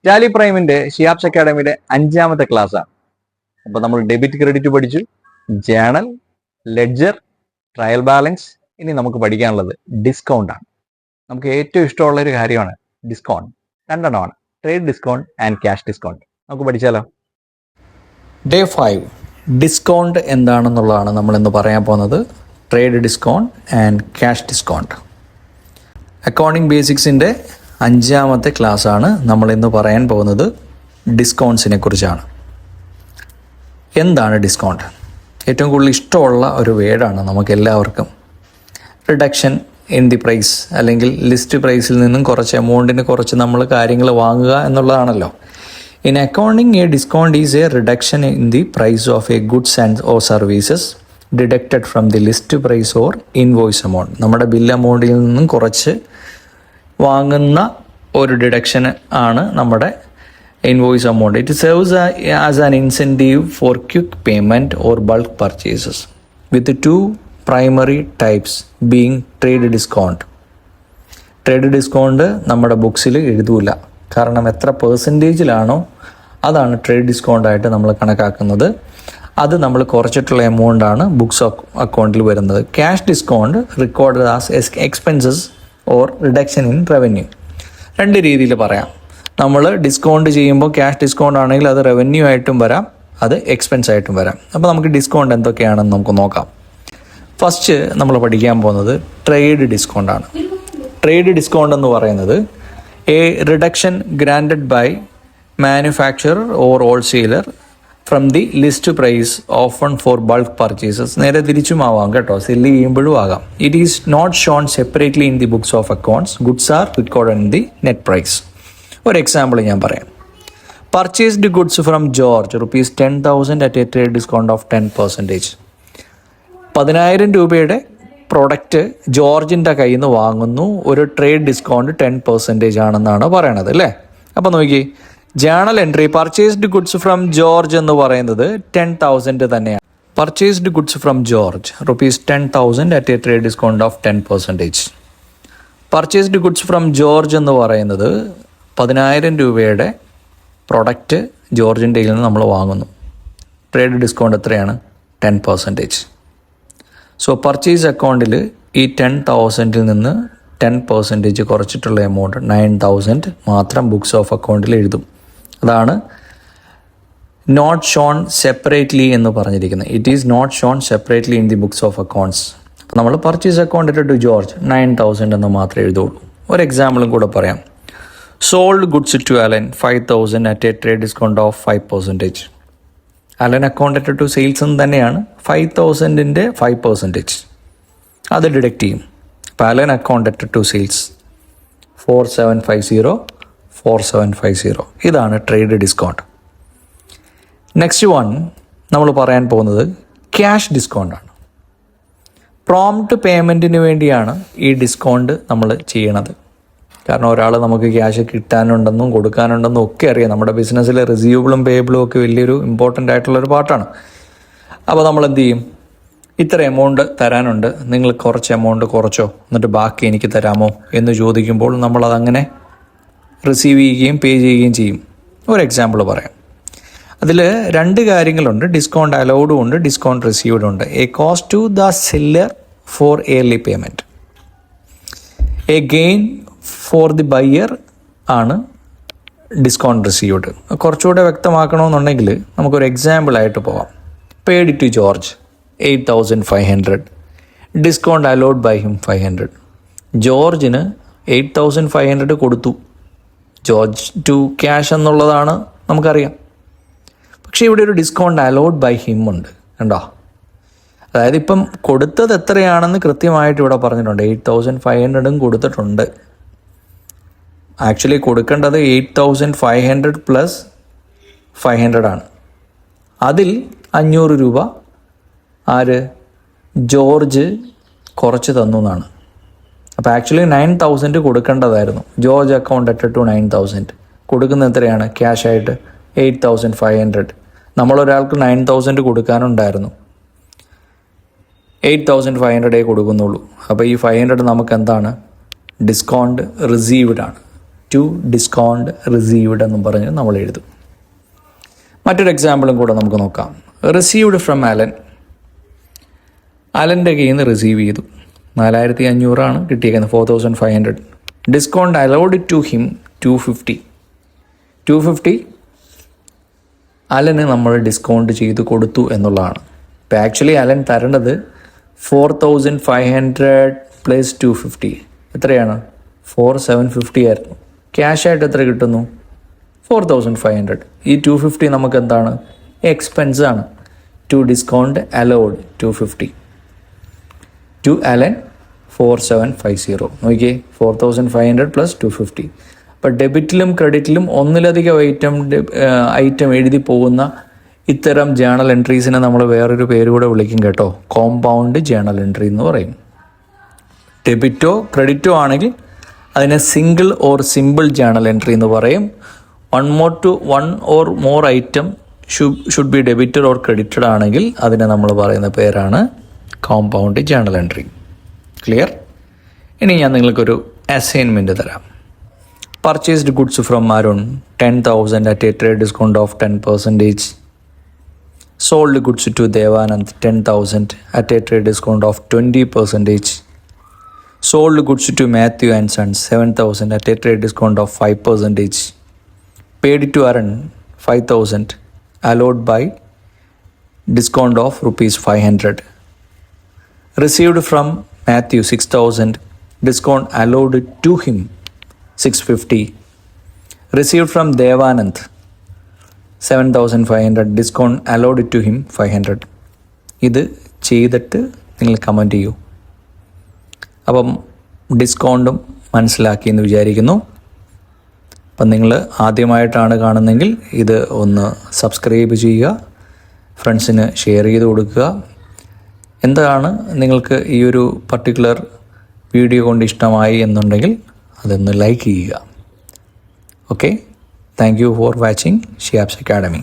Tally പ്രൈമിന്റെ ഷിയാബ്സ് അക്കാഡമിയുടെ 5ാമത്തെ ക്ലാസ്സാണ്. അപ്പൊ നമ്മൾ ഡെബിറ്റ് ക്രെഡിറ്റ് പഠിച്ചു, ജേണൽ, ലെഡ്ജർ, ട്രയൽ ബാലൻസ്. ഇനി നമുക്ക് പഠിക്കാനുള്ളത് ഡിസ്കൗണ്ട് ആണ്. നമുക്ക് ഏറ്റവും ഇഷ്ടമുള്ള ഒരു കാര്യമാണ് ഡിസ്കൗണ്ട്. രണ്ടെണ്ണമാണ്, trade discount and cash discount. നമുക്ക് പഠിച്ചാലോ? ഡേ 5 ഡിസ്കൗണ്ട് എന്താണെന്നുള്ളതാണ് നമ്മൾ ഇന്ന് പറയാൻ പോകുന്നത്. Trade discount and cash discount. Accounting ബേസിക്സിൻ്റെ 5ാമത്തെ ക്ലാസ്സാണ് നമ്മൾ ഇന്ന് പറയാൻ പോകുന്നത്. ഡിസ്കൗണ്ട്സിനെ കുറിച്ചാണ്. എന്താണ് ഡിസ്കൗണ്ട്? ഏറ്റവും കൂടുതൽ ഇഷ്ടമുള്ള ഒരു വേർഡാണ് നമുക്ക് എല്ലാവർക്കും. റിഡക്ഷൻ ഇൻ ദി പ്രൈസ്, അല്ലെങ്കിൽ ലിസ്റ്റ് പ്രൈസിൽ നിന്നും കുറച്ച് എമൗണ്ടിന് കുറച്ച് നമ്മൾ കാര്യങ്ങൾ വാങ്ങുക എന്നുള്ളതാണല്ലോ. In accounting a discount is a reduction in the price of a goods and or services deducted from the list price or invoice amount. നമ്മുടെ ബിൽ എമൗണ്ടിൽ നിന്നും കുറച്ച് വാങ്ങുന്ന ഒരു ഡിഡക്ഷൻ ആണ് നമ്മുടെ invoice amount. It serves as an incentive for quick payment or bulk purchases with 2 primary types being trade discount. Trade discount നമ്മുടെ ബുക്സിൽ എഴുതൂല, കാരണം എത്ര പെർസെൻറ്റേജിലാണോ അതാണ് ട്രേഡ് ഡിസ്കൗണ്ടായിട്ട് നമ്മൾ കണക്കാക്കുന്നത്. അത് നമ്മൾ കുറച്ചിട്ടുള്ള എമൗണ്ടാണ് ബുക്സ് അക്കൗണ്ടിൽ വരുന്നത്. Cash discount record as expenses or reduction in revenue. 2 രീതിയിൽ പറയാം. നമ്മൾ ഡിസ്കൗണ്ട് ചെയ്യുമ്പോൾ ക്യാഷ് ഡിസ്കൗണ്ട് ആണെങ്കിൽ അത് റവന്യൂ ആയിട്ടും വരാം, അത് എക്സ്പെൻസ് ആയിട്ടും വരാം. അപ്പോൾ നമുക്ക് ഡിസ്കൗണ്ട് എന്തൊക്കെയാണെന്ന് നമുക്ക് നോക്കാം. ഫസ്റ്റ് നമ്മൾ പഠിക്കാൻ പോകുന്നത് ട്രേഡ് ഡിസ്കൗണ്ട് ആണ്. ട്രേഡ് ഡിസ്കൗണ്ട് എന്ന് പറയുന്നത് a reduction granted by manufacturer or wholesaler from the list price often for bulk purchases. നേരെ തിരിച്ചും ആവാം കേട്ടോ, സെല്ല് ചെയ്യുമ്പോഴും ആകാം. It is not shown separately in the books of accounts. Goods are recorded in the net price. ഒരു example ഞാൻ പറയാം. Purchased goods from George ₹10,000 at a trade discount of 10%. 10,000 രൂപയുടെ പ്രൊഡക്റ്റ് ജോർജിൻ്റെ കയ്യിൽ നിന്ന് വാങ്ങുന്നു. ഒരു ട്രേഡ് ഡിസ്കൗണ്ട് 10% ആണെന്നാണ് പറയണത് അല്ലേ. അപ്പോൾ നോക്കി, journal entry purchased goods from George എന്ന് പറയുന്നത് 10,000 തന്നെയാണ്. Purchased goods from George ₹10,000 at a trade discount of 10%. Purchased goods from George എന്ന് പറയുന്നത് 10,000 രൂപയുടെ പ്രൊഡക്റ്റ് ജോർജിൻ്റെ കയ്യിൽ നിന്ന് നമ്മൾ വാങ്ങുന്നു. ട്രേഡ് ഡിസ്കൗണ്ട് എത്രയാണ്? 10%. സോ പർച്ചേസ് അക്കൗണ്ടിൽ ഈ 10,000 നിന്ന് 10% കുറച്ചിട്ടുള്ള എമൗണ്ട് 9,000 മാത്രം ബുക്സ് ഓഫ് അക്കൗണ്ടിൽ എഴുതും. അതാണ് നോട്ട് ഷോൺ സെപ്പറേറ്റ്ലി എന്ന് പറഞ്ഞിരിക്കുന്നത്. It is not shown separately in the books of accounts. അപ്പോൾ നമ്മൾ പർച്ചേസ് അക്കൗണ്ട് ടു ജോർജ് 9,000 എന്ന് മാത്രമേ എഴുതുള്ളൂ. ഒരു എക്സാമ്പിളും കൂടെ പറയാം. Sold goods to Allen 5,000 at a trade discount of 5%. Allen account to sales എന്ന് തന്നെയാണ്. 5,000ൻ്റെ 5% അത് ഡിഡക്റ്റ് ചെയ്യും. അപ്പോൾ അലൻ അക്കൗണ്ട് ടു സെയിൽസ് 4750. ഇതാണ് ട്രേഡ് ഡിസ്കൗണ്ട്. നെക്സ്റ്റ് വൺ നമ്മൾ പറയാൻ പോകുന്നത് ക്യാഷ് ഡിസ്കൗണ്ടാണ്. പ്രോംപ്റ്റ് പേയ്മെൻറ്റിന് വേണ്ടിയാണ് ഈ ഡിസ്കൗണ്ട് നമ്മൾ ചെയ്യണത്. കാരണം ഒരാൾ നമുക്ക് ക്യാഷ് കിട്ടാനുണ്ടെന്നും കൊടുക്കാനുണ്ടെന്നും ഒക്കെ അറിയാം. നമ്മുടെ ബിസിനസ്സിലെ റിസീവബിളും പേയബിളും ഒക്കെ വലിയൊരു ഇമ്പോർട്ടൻ്റ് ആയിട്ടുള്ളൊരു പാർട്ടാണ്. അപ്പോൾ നമ്മൾ എന്ത് ചെയ്യും? ഇത്ര എമൗണ്ട് തരാനുണ്ട്, നിങ്ങൾ കുറച്ച് എമൗണ്ട് കുറച്ചോ, എന്നിട്ട് ബാക്കി എനിക്ക് തരാമോ എന്ന് ചോദിക്കുമ്പോൾ നമ്മളതങ്ങനെ റിസീവ് ചെയ്യുകയും പേ ചെയ്യുകയും ചെയ്യും. ഒരു എക്സാമ്പിൾ പറയാം. അതിൽ 2 കാര്യങ്ങളുണ്ട്. ഡിസ്കൗണ്ട് അലൗഡും ഉണ്ട്, ഡിസ്കൗണ്ട് റിസീവ്ഡും ഉണ്ട്. A cost to the seller for early payment, a gain for the buyer ആണ് ഡിസ്കൗണ്ട് റിസീവ്ഡ്. കുറച്ചുകൂടെ വ്യക്തമാക്കണമെന്നുണ്ടെങ്കിൽ നമുക്കൊരു എക്സാമ്പിളായിട്ട് പോവാം. Paid to George 8,500. Discount allowed by him 500. ജോർജിന് 8,500 കൊടുത്തു. ജോർജ് ടു ക്യാഷ് എന്നുള്ളതാണ് നമുക്കറിയാം. പക്ഷേ ഇവിടെ ഒരു ഡിസ്കൗണ്ട് അലൗഡ് ബൈ ഹിം ഉണ്ട്, കണ്ടോ? അതായത് ഇപ്പം കൊടുത്തത് എത്രയാണെന്ന് കൃത്യമായിട്ട് ഇവിടെ പറഞ്ഞിട്ടുണ്ട്. 8,500 കൊടുത്തിട്ടുണ്ട്. ആക്ച്വലി കൊടുക്കേണ്ടത് 8,500 പ്ലസ് 500 ആണ്. അതിൽ 500 രൂപ ആര്? ജോർജ് കുറച്ച് തന്നു എന്നാണ്. അപ്പോൾ ആക്ച്വലി 9,000 കൊടുക്കേണ്ടതായിരുന്നു. George account to 9,000. കൊടുക്കുന്ന എത്രയാണ്? ക്യാഷായിട്ട് 8,500. നമ്മളൊരാൾക്ക് 9,000 കൊടുക്കാനുണ്ടായിരുന്നു. 8,500 കൊടുക്കുന്നുള്ളൂ. അപ്പോൾ ഈ 500 നമുക്ക് എന്താണ്? ഡിസ്കൗണ്ട് റിസീവ്ഡ് ആണ്. ടു ഡിസ്കൗണ്ട് റിസീവ്ഡ് എന്നും പറഞ്ഞ് നമ്മൾ എഴുതും. മറ്റൊരു എക്സാമ്പിളും കൂടെ നമുക്ക് നോക്കാം. Received from Allen. അലൻ്റെ കയ്യിൽ നിന്ന് റിസീവ് ചെയ്തു. 4500 കിട്ടിയേക്കുന്നത്, 4500. ഡിസ്കൗണ്ട് അലൗഡ് ടു ഹിം 250 അലന് നമ്മൾ ഡിസ്കൗണ്ട് ചെയ്ത് കൊടുത്തു എന്നുള്ളതാണ്. ഇപ്പോൾ ആക്ച്വലി അലൻ തരേണ്ടത് 4500 പ്ലസ് 250 എത്രയാണ്? 4750 ആയിരുന്നു. ക്യാഷായിട്ട് എത്ര കിട്ടുന്നു? 4500. ഈ 250 നമുക്ക് എന്താണ്? എക്സ്പെൻസ് ആണ്. To discount allowed 250 to Allen 4750. നോക്കിയേ, 4500 പ്ലസ് 250. അപ്പോൾ ഡെബിറ്റിലും ക്രെഡിറ്റിലും ഒന്നിലധികം ഐറ്റം എഴുതി പോകുന്ന ഇത്തരം ജേണൽ എൻട്രീസിനെ നമ്മൾ വേറൊരു പേര് കൂടെ വിളിക്കും കേട്ടോ. കോമ്പൗണ്ട് ജേണൽ എൻട്രി എന്ന് പറയും. ഡെബിറ്റോ ക്രെഡിറ്റോ ആണെങ്കിൽ അതിനെ single or simple journal entry എന്ന് പറയും. One or more item should be debited or credited ആണെങ്കിൽ അതിനെ നമ്മൾ പറയുന്ന പേരാണ് കോമ്പൗണ്ട് ജേണൽ എൻട്രി. ക്ലിയർ? ഇനി ഞാൻ നിങ്ങൾക്കൊരു അസൈൻമെൻറ്റ് തരാം. Purchased goods from Arun 10,000 at a trade discount of 10%. Sold goods to Devanand 10,000 at a trade discount of 20%. Sold goods to Matthew and Sons 7,000 at a trade discount of 5%. Paid to Arun 5,000 allowed by discount of ₹500. Received from Matthew 6,000, discount allowed to him 650. Received from Devanand 7,500, discount allowed to him 500. ഇത് ചെയ്തിട്ട് നിങ്ങൾ comment ചെയ്യൂ. അപ്പം ഡിസ്കൗണ്ടും മനസ്സിലാക്കി എന്ന് വിചാരിക്കുന്നു. അപ്പം നിങ്ങൾ ആദ്യമായിട്ടാണ് കാണുന്നതെങ്കിൽ ഇത് ഒന്ന് സബ്സ്ക്രൈബ് ചെയ്യുക, ഫ്രണ്ട്സിന് ഷെയർ ചെയ്ത് കൊടുക്കുക. എന്താണ് നിങ്ങൾക്ക് ഈ ഒരു പർട്ടിക്കുലർ വീഡിയോ കൊണ്ട് ഇഷ്ടമായി എന്നുണ്ടെങ്കിൽ അതൊന്ന് ലൈക്ക് ചെയ്യുക. Okay, thank you for watching Shiyabs academy.